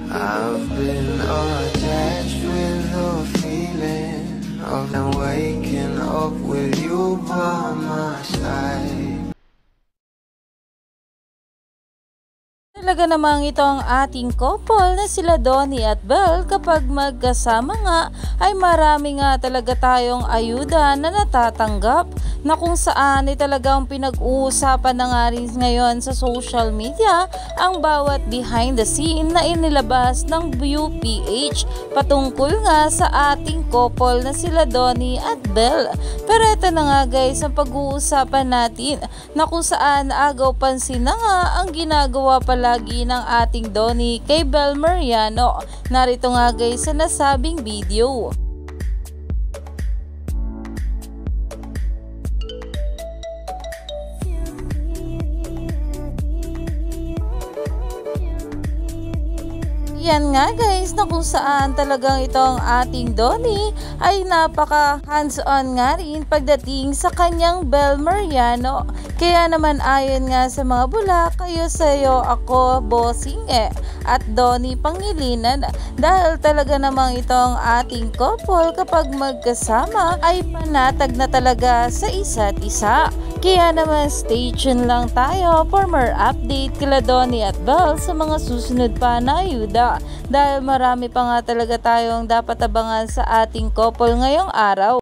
I've been attached with the feeling of waking up with you by my side. Talaga namang ito ang ating couple na sila Donnie at Belle. Kapag magkasama nga ay marami nga talaga tayong ayuda na natatanggap, na kung saan ay talagang pinag-uusapan na nga rin ngayon sa social media ang bawat behind the scene na inilabas ng ViewPH patungkol nga sa ating couple na sila Donnie at Belle. Pero ito na nga guys ang pag-uusapan natin, na kung saan agaw pansin na nga ang ginagawa palagi ng ating Donnie kay Belle Mariano. Narito nga guys sa nasabing video. Yan nga guys, na kung saan talagang itong ating Donnie ay napaka hands-on nga rin pagdating sa kanyang Belle Mariano. Kaya naman ayon nga sa mga bula, kayo sayo ako bossing at Donnie Pangilinan, dahil talaga namang itong ating couple kapag magkasama ay panatag na talaga sa isa't isa. Kaya naman stay tuned lang tayo for more update kila Donnie at Belle sa mga susunod pa na ayuda, dahil marami pa nga talaga tayong dapat abangan sa ating couple ngayong araw.